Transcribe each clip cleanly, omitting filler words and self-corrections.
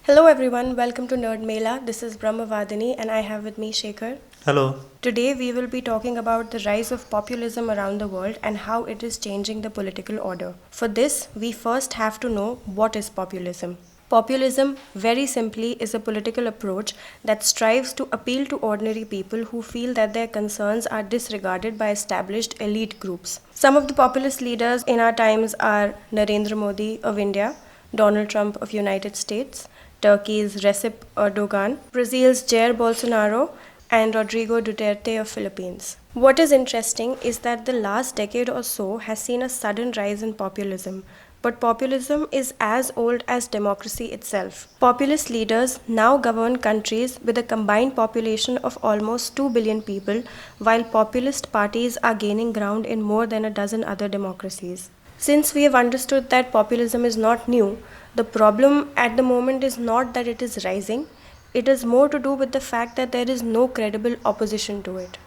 Hello everyone, welcome to Nerd Mela. This is Brahmavadini and I have with me Shekhar. Hello. Today we will be talking about the rise of populism around the world and how it is changing the political order. For this, we first have to know what is populism. Populism, very simply, is a political approach that strives to appeal to ordinary people who feel that their concerns are disregarded by established elite groups. Some of the populist leaders in our times are Narendra Modi of India, Donald Trump of United States, Turkey's Recep Erdogan, Brazil's Jair Bolsonaro, and Rodrigo Duterte of Philippines. What is interesting is that the last decade or so has seen a sudden rise in populism. But populism is as old as democracy itself. Populist leaders now govern countries with a combined population of almost 2 billion people, while populist parties are gaining ground in more than a dozen other democracies. Since we have understood that populism is not new, the problem at the moment is not that it is rising, it is more to do with the fact that there is no credible opposition to it.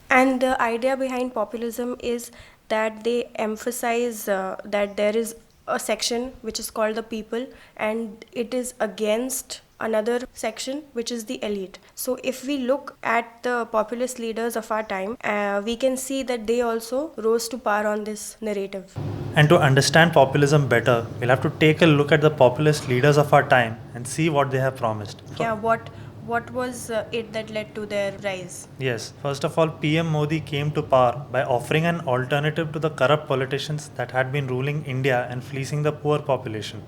And the idea behind populism is that they emphasize that there is a section which is called the people and it is against another section which is the elite. So if we look at the populist leaders of our time, we can see that they also rose to power on this narrative. And to understand populism better, we'll have to take a look at the populist leaders of our time and see what they have promised. Yeah, what was it that led to their rise? Yes, first of all, PM Modi came to power by offering an alternative to the corrupt politicians that had been ruling India and fleecing the poor population.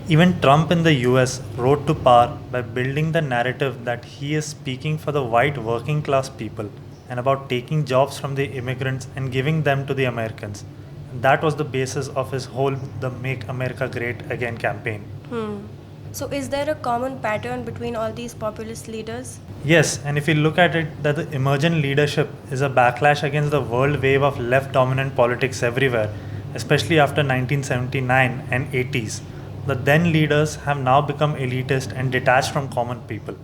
Even Trump in the US rode to power by building the narrative that he is speaking for the white working class people and about taking jobs from the immigrants and giving them to the Americans. That was the basis of his whole the Make America Great Again campaign. So is there a common pattern between all these populist leaders? Yes, and if you look at it, that the emergent leadership is a backlash against the world wave of left-dominant politics everywhere, especially after 1979 and 80s. The then leaders have now become elitist and detached from common people.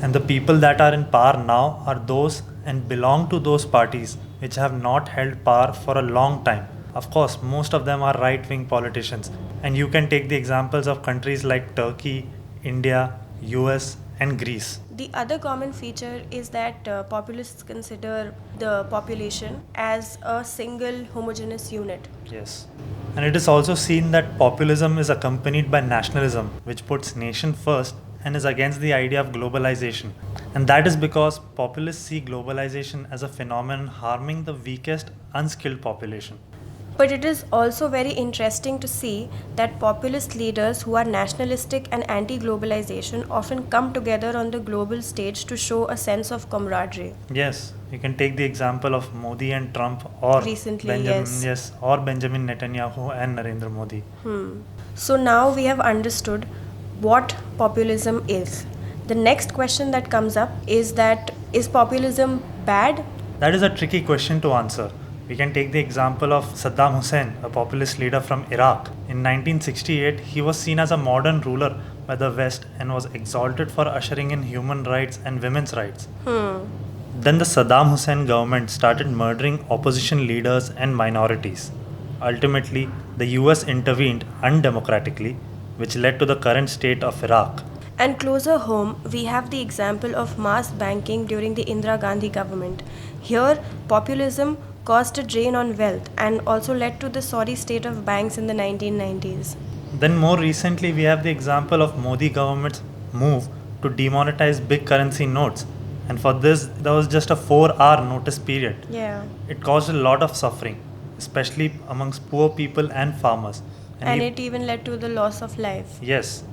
And the people that are in power now are those and belong to those parties which have not held power for a long time. Of course, most of them are right-wing politicians. And you can take the examples of countries like Turkey, India, US, and Greece. The other common feature is that populists consider the population as a single homogeneous unit. Yes. And it is also seen that populism is accompanied by nationalism, which puts nation first and is against the idea of globalization. And that is because populists see globalization as a phenomenon harming the weakest, unskilled population. But it is also very interesting to see that populist leaders who are nationalistic and anti-globalization often come together on the global stage to show a sense of camaraderie. Yes, you can take the example of Modi and Trump or Recently, Benjamin Netanyahu and Narendra Modi. So now we have understood what populism is. The next question that comes up is that is populism bad? That is a tricky question to answer. We can take the example of Saddam Hussein, a populist leader from Iraq. In 1968, he was seen as a modern ruler by the West and was exalted for ushering in human rights and women's rights. Then the Saddam Hussein government started murdering opposition leaders and minorities. Ultimately, the US intervened undemocratically, which led to the current state of Iraq. And closer home, we have the example of mass banking during the Indira Gandhi government. Here, populism caused a drain on wealth and also led to the sorry state of banks in the 1990s. Then more recently, we have the example of Modi government's move to demonetize big currency notes. And for this, there was just a 4-hour notice period. Yeah. It caused a lot of suffering, especially amongst poor people and farmers. And it even led to the loss of life. Yes.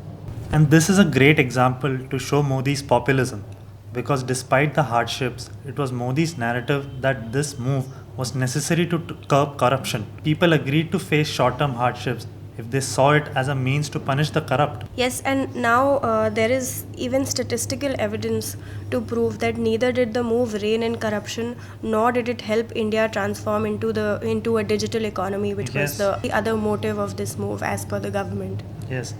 And this is a great example to show Modi's populism. Because despite the hardships, it was Modi's narrative that this move was necessary to curb corruption. People agreed to face short-term hardships if they saw it as a means to punish the corrupt. Yes, and now there is even statistical evidence to prove that neither did the move rein in corruption, nor did it help India transform into a digital economy, which was the other motive of this move as per the government. Yes,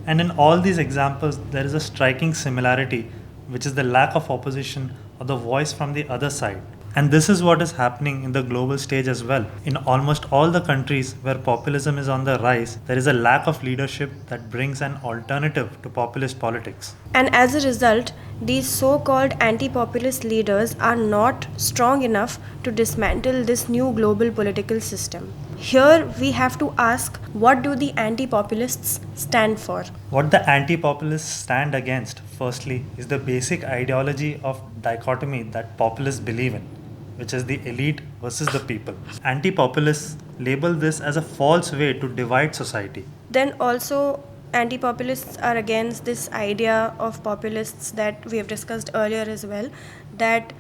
and in all these examples, there is a striking similarity, which is the lack of opposition or the voice from the other side. And this is what is happening in the global stage as well. In almost all the countries where populism is on the rise, there is a lack of leadership that brings an alternative to populist politics. And as a result, these so called anti populist leaders are not strong enough to dismantle this new global political system. Here we have to ask, what do the anti populists stand for? What the anti populists stand against, firstly, is the basic ideology of dichotomy that populists believe in, which is the elite versus the people. Anti populists label this as a false way to divide society. Then also, anti populists are against this idea of populists that we have discussed earlier as well, that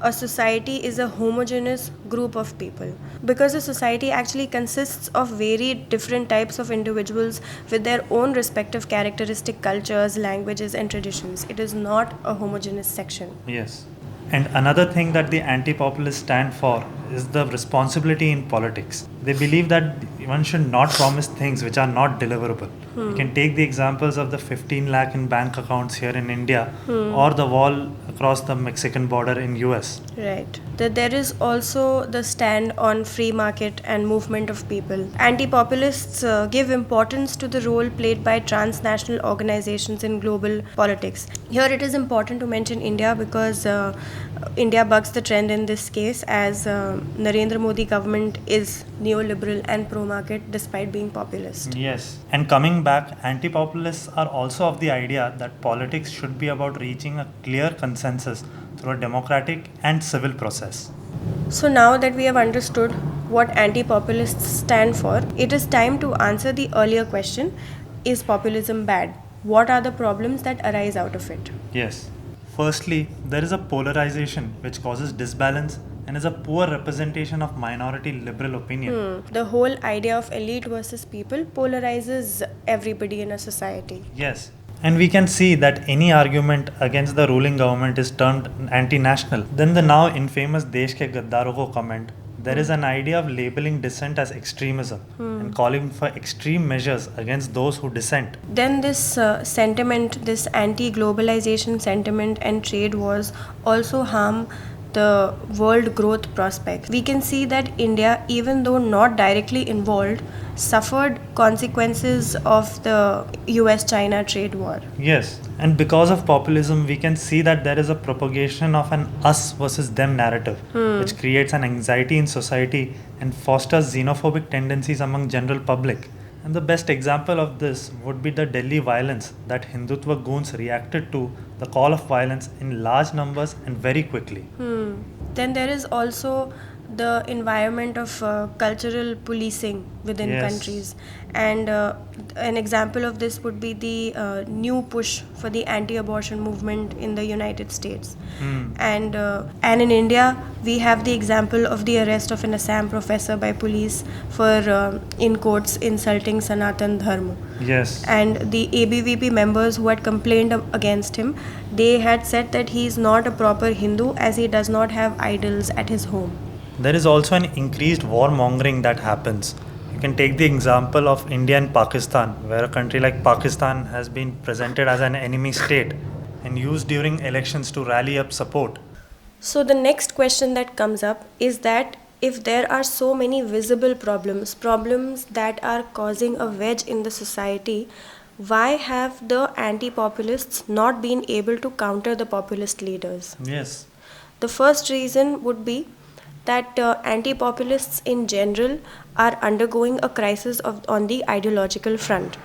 a society is a homogeneous group of people, because a society actually consists of very different types of individuals with their own respective characteristic cultures, languages and traditions. It is not a homogeneous section. Yes. And another thing that the anti populists stand for is the responsibility in politics. They believe that one should not promise things which are not deliverable. You can take the examples of the 15 lakh in bank accounts here in India or the wall across the Mexican border in US. Right. There is also the stand on free market and movement of people. Anti-populists give importance to the role played by transnational organizations in global politics. Here it is important to mention India because India bucks the trend in this case, as Narendra Modi government is neoliberal and pro-market despite being populist. Yes. And coming back, anti populists are also of the idea that politics should be about reaching a clear consensus through a democratic and civil process. So now that we have understood what anti-populists stand for, it is time to answer the earlier question, is populism bad? What are the problems that arise out of it? Yes. Firstly, there is a polarization which causes disbalance and is a poor representation of minority liberal opinion. The whole idea of elite versus people polarizes everybody in a society. Yes. And we can see that any argument against the ruling government is termed anti-national. Then the now infamous Desh ke Gaddaro ko comment, there is an idea of labeling dissent as extremism and calling for extreme measures against those who dissent. Then this sentiment, this anti-globalization sentiment and trade wars also harm the world growth prospects. We can see that India, even though not directly involved, suffered consequences of the US-China trade war. Yes, and because of populism, we can see that there is a propagation of an us versus them narrative, which creates an anxiety in society and fosters xenophobic tendencies among general public. And the best example of this would be the Delhi violence that Hindutva goons reacted to the call of violence in large numbers and very quickly. Then there is also the environment of cultural policing within Yes. countries, and an example of this would be the new push for the anti-abortion movement in the United States. And in India we have the example of the arrest of an Assam professor by police for in quotes insulting Sanatan Dharma. Yes. And the ABVP members who had complained against him, they had said that he is not a proper Hindu as he does not have idols at his home. There is also an increased warmongering that happens. You can take the example of India and Pakistan, where a country like Pakistan has been presented as an enemy state and used during elections to rally up support. So the next question that comes up is that if there are so many visible problems that are causing a wedge in the society, why have the anti-populists not been able to counter the populist leaders? Yes. The first reason would be that anti-populists in general are undergoing a crisis on the ideological front.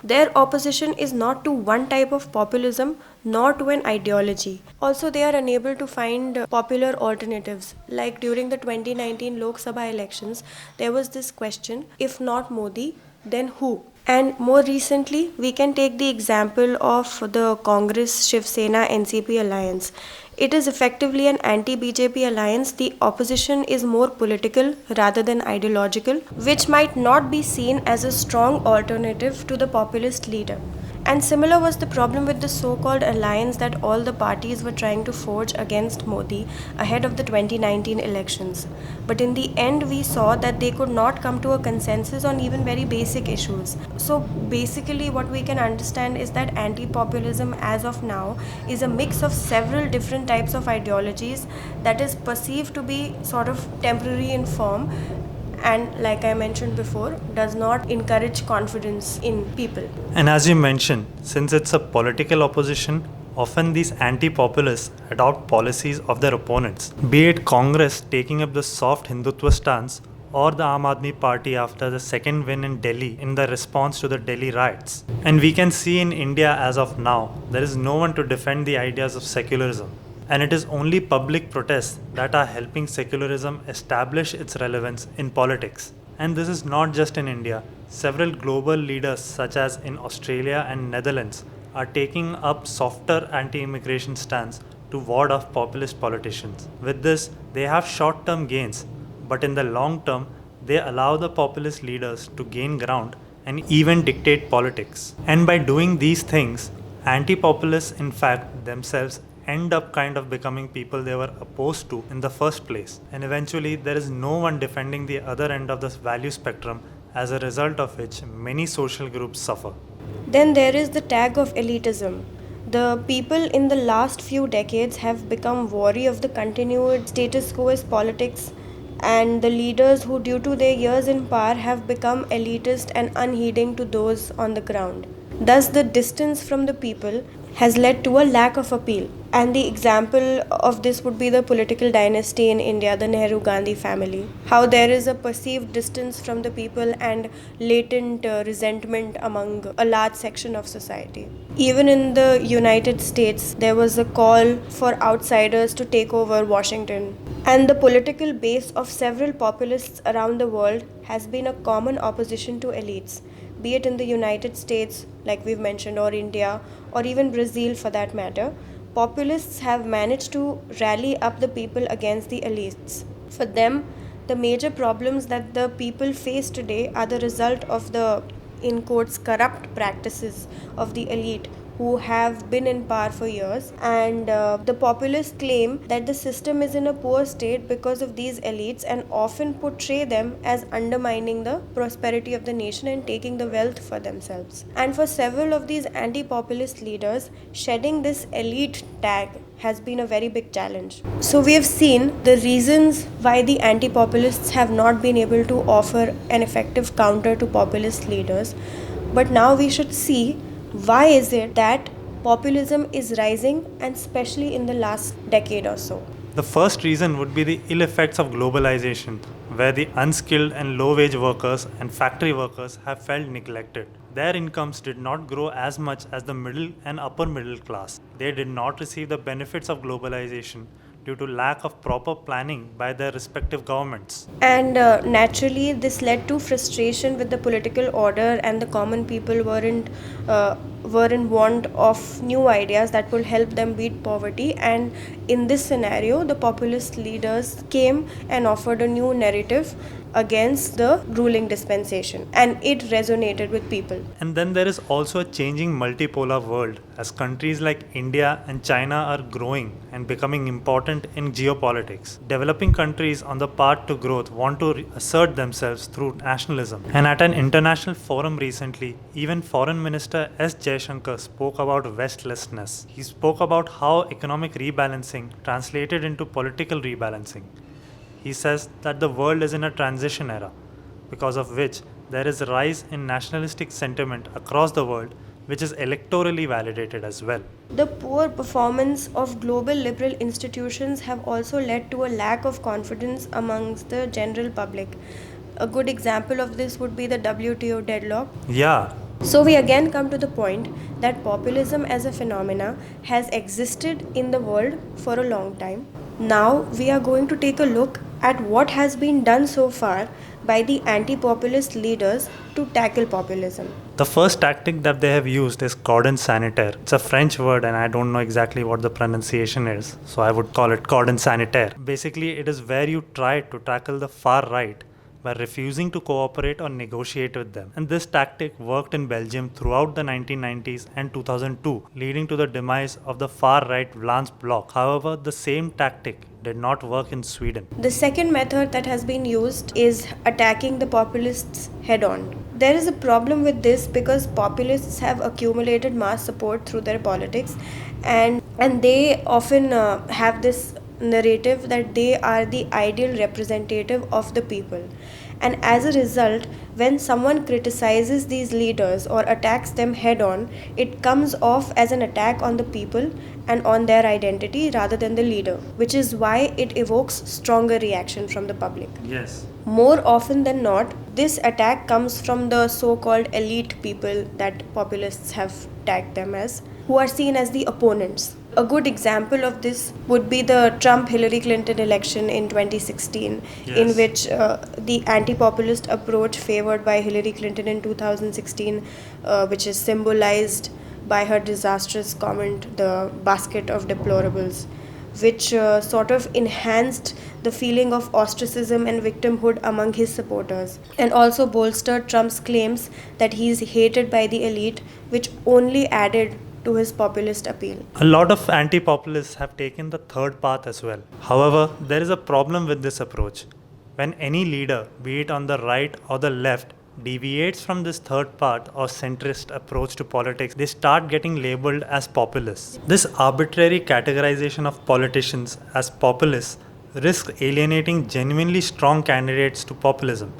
Their opposition is not to one type of populism nor to an ideology. Also, they are unable to find popular alternatives. Like during the 2019 Lok Sabha elections, there was this question, if not Modi, then who? And more recently, we can take the example of the Congress Shiv Sena NCP alliance. It is effectively an anti-BJP alliance. The opposition is more political rather than ideological, which might not be seen as a strong alternative to the populist leader. And similar was the problem with the so-called alliance that all the parties were trying to forge against Modi ahead of the 2019 elections. But in the end, we saw that they could not come to a consensus on even very basic issues. So basically, what we can understand is that anti-populism as of now is a mix of several different types of ideologies that is perceived to be sort of temporary in form, and like I mentioned before, does not encourage confidence in people. And as you mentioned, since it's a political opposition, often these anti-populists adopt policies of their opponents, be it Congress taking up the soft Hindutva stance or the Aam Aadmi Party after the second win in Delhi in the response to the Delhi riots. And we can see in India as of now, there is no one to defend the ideas of secularism. And it is only public protests that are helping secularism establish its relevance in politics. And this is not just in India. Several global leaders, such as in Australia and Netherlands, are taking up softer anti-immigration stance to ward off populist politicians. With this, they have short-term gains, but in the long term, they allow the populist leaders to gain ground and even dictate politics. And by doing these things, anti-populists in fact themselves end up kind of becoming people they were opposed to in the first place. And eventually, there is no one defending the other end of this value spectrum, as a result of which many social groups suffer. Then there is the tag of elitism. The people in the last few decades have become wary of the continued status quo as politics, and the leaders who, due to their years in power, have become elitist and unheeding to those on the ground. Thus, the distance from the people has led to a lack of appeal. And the example of this would be the political dynasty in India, the Nehru-Gandhi family. How there is a perceived distance from the people and latent resentment among a large section of society. Even in the United States, there was a call for outsiders to take over Washington. And the political base of several populists around the world has been a common opposition to elites, be it in the United States, like we've mentioned, or India, or even Brazil for that matter. Populists have managed to rally up the people against the elites. For them, the major problems that the people face today are the result of the, in quotes, corrupt practices of the elite who have been in power for years, and the populists claim that the system is in a poor state because of these elites and often portray them as undermining the prosperity of the nation and taking the wealth for themselves. And for several of these anti-populist leaders, shedding this elite tag has been a very big challenge. So we have seen the reasons why the anti-populists have not been able to offer an effective counter to populist leaders, but now we should see why is it that populism is rising, and especially in the last decade or so. The first reason would be the ill effects of globalization, where the unskilled and low-wage workers and factory workers have felt neglected. Their incomes did not grow as much as the middle and upper middle class. They did not receive the benefits of globalization due to lack of proper planning by their respective governments. And naturally, this led to frustration with the political order, and the common people were in want of new ideas that will help them beat poverty. And in this scenario, the populist leaders came and offered a new narrative against the ruling dispensation, and it resonated with people. And then there is also a changing multipolar world, as countries like India and China are growing and becoming important in geopolitics. Developing countries on the path to growth want to assert themselves through nationalism. And at an international forum recently, even Foreign Minister S. Jaishankar spoke about westlessness. He spoke about how economic rebalancing translated into political rebalancing. He says that the world is in a transition era, because of which there is a rise in nationalistic sentiment across the world, which is electorally validated as well. The poor performance of global liberal institutions have also led to a lack of confidence amongst the general public. A good example of this would be the WTO deadlock. Yeah. So we again come to the point that populism as a phenomena has existed in the world for a long time. Now we are going to take a look at what has been done so far by the anti-populist leaders to tackle populism. The first tactic that they have used is cordon sanitaire. It's a French word and I don't know exactly what the pronunciation is, so I would call it cordon sanitaire. Basically, it is where you try to tackle the far right by refusing to cooperate or negotiate with them. And this tactic worked in Belgium throughout the 1990s and 2002, leading to the demise of the far-right Vlaams bloc. However, the same tactic did not work in Sweden. The second method that has been used is attacking the populists head-on. There is a problem with this because populists have accumulated mass support through their politics, and they often have this narrative that they are the ideal representative of the people. And as a result, when someone criticizes these leaders or attacks them head on, it comes off as an attack on the people and on their identity rather than the leader, which is why it evokes stronger reaction from the public. Yes. More often than not, this attack comes from the so-called elite people that populists have tagged them as, who are seen as the opponents. A good example of this would be the Trump-Hillary Clinton election in 2016, in which the anti-populist approach favored by Hillary Clinton in 2016, which is symbolized by her disastrous comment, the basket of deplorables, which sort of enhanced the feeling of ostracism and victimhood among his supporters, and also bolstered Trump's claims that he is hated by the elite, which only added to his populist appeal. A lot of anti-populists have taken the third path as well. However, there is a problem with this approach. When any leader, be it on the right or the left, deviates from this third path or centrist approach to politics, they start getting labeled as populists. This arbitrary categorization of politicians as populists risks alienating genuinely strong candidates to populism.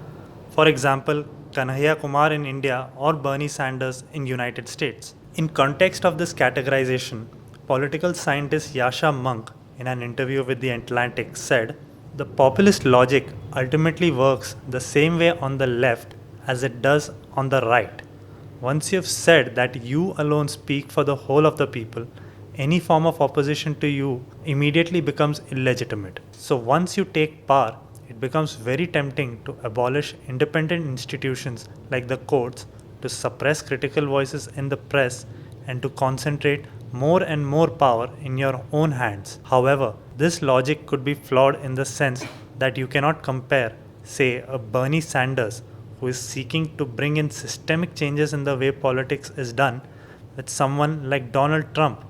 For example, Kanhaiya Kumar in India or Bernie Sanders in United States. In context of this categorization, political scientist Yasha Monk, in an interview with The Atlantic, said, "The populist logic ultimately works the same way on the left as it does on the right. Once you have said that you alone speak for the whole of the people, any form of opposition to you immediately becomes illegitimate. So once you take power, it becomes very tempting to abolish independent institutions like the courts, to suppress critical voices in the press, and to concentrate more and more power in your own hands. However, this logic could be flawed in the sense that you cannot compare, say, a Bernie Sanders who is seeking to bring in systemic changes in the way politics is done with someone like Donald Trump,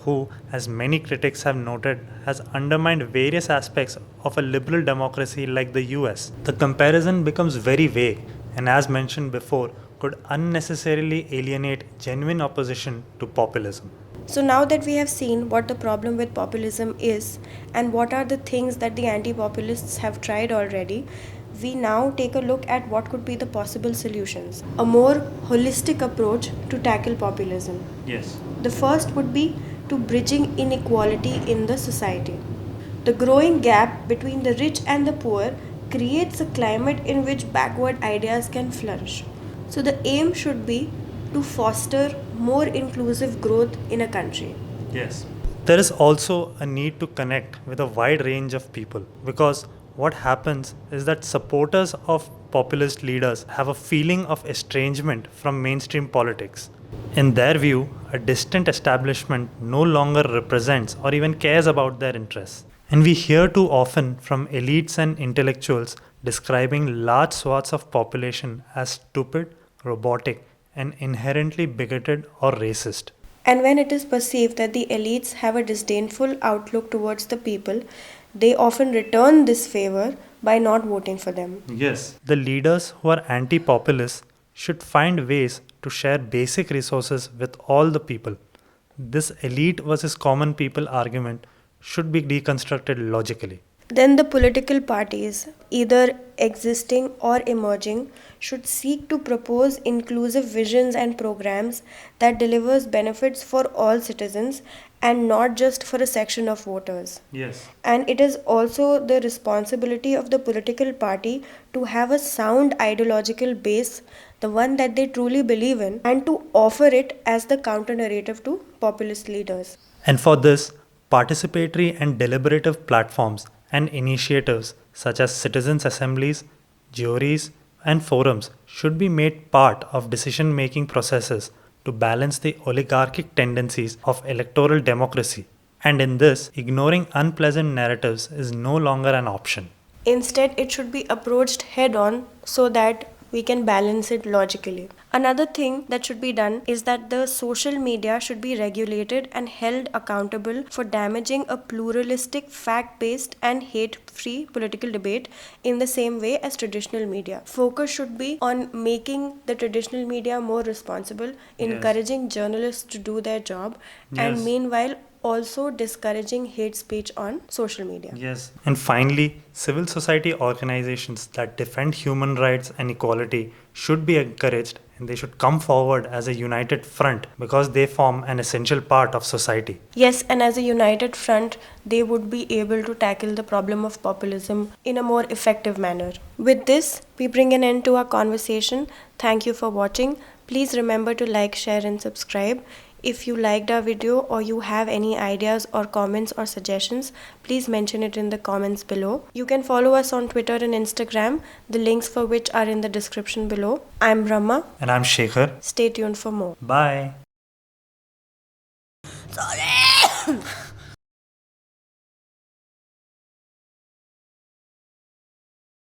who, as many critics have noted, has undermined various aspects of a liberal democracy like the US. The comparison becomes very vague and, as mentioned before, could unnecessarily alienate genuine opposition to populism. So now that we have seen what the problem with populism is and what are the things that the anti-populists have tried already, we now take a look at what could be the possible solutions. A more holistic approach to tackle populism. Yes. The first would be to bridging inequality in the society. The growing gap between the rich and the poor creates a climate in which backward ideas can flourish. So the aim should be to foster more inclusive growth in a country. Yes. There is also a need to connect with a wide range of people, because what happens is that supporters of populist leaders have a feeling of estrangement from mainstream politics. In their view, a distant establishment no longer represents or even cares about their interests. And we hear too often from elites and intellectuals describing large swaths of population as stupid, robotic, and inherently bigoted or racist. And when it is perceived that the elites have a disdainful outlook towards the people, they often return this favor by not voting for them. Yes. The leaders who are anti-populist should find ways to share basic resources with all the people. This elite versus common people argument should be deconstructed logically. Then the political parties, either existing or emerging, should seek to propose inclusive visions and programs that delivers benefits for all citizens and not just for a section of voters. Yes. And it is also the responsibility of the political party to have a sound ideological base, the one that they truly believe in, and to offer it as the counter narrative to populist leaders. And for this, participatory and deliberative platforms and initiatives such as citizens' assemblies, juries, and forums should be made part of decision-making processes to balance the oligarchic tendencies of electoral democracy. And in this, ignoring unpleasant narratives is no longer an option. Instead, it should be approached head on so that we can balance it logically. Another thing that should be done is that the social media should be regulated and held accountable for damaging a pluralistic, fact based, and hate free political debate in the same way as traditional media. Focus should be on making the traditional media more responsible, encouraging journalists to do their job, and meanwhile also discouraging hate speech on social media. Yes. And finally, civil society organizations that defend human rights and equality should be encouraged, and they should come forward as a united front because they form an essential part of society. Yes, and as a united front, they would be able to tackle the problem of populism in a more effective manner. With this, we bring an end to our conversation. Thank you for watching. Please remember to like, share, and subscribe. If you liked our video or you have any ideas or comments or suggestions, please mention it in the comments below. You can follow us on Twitter and Instagram, the links for which are in the description below. I'm Brahma. And I'm Shekhar. Stay tuned for more. Bye.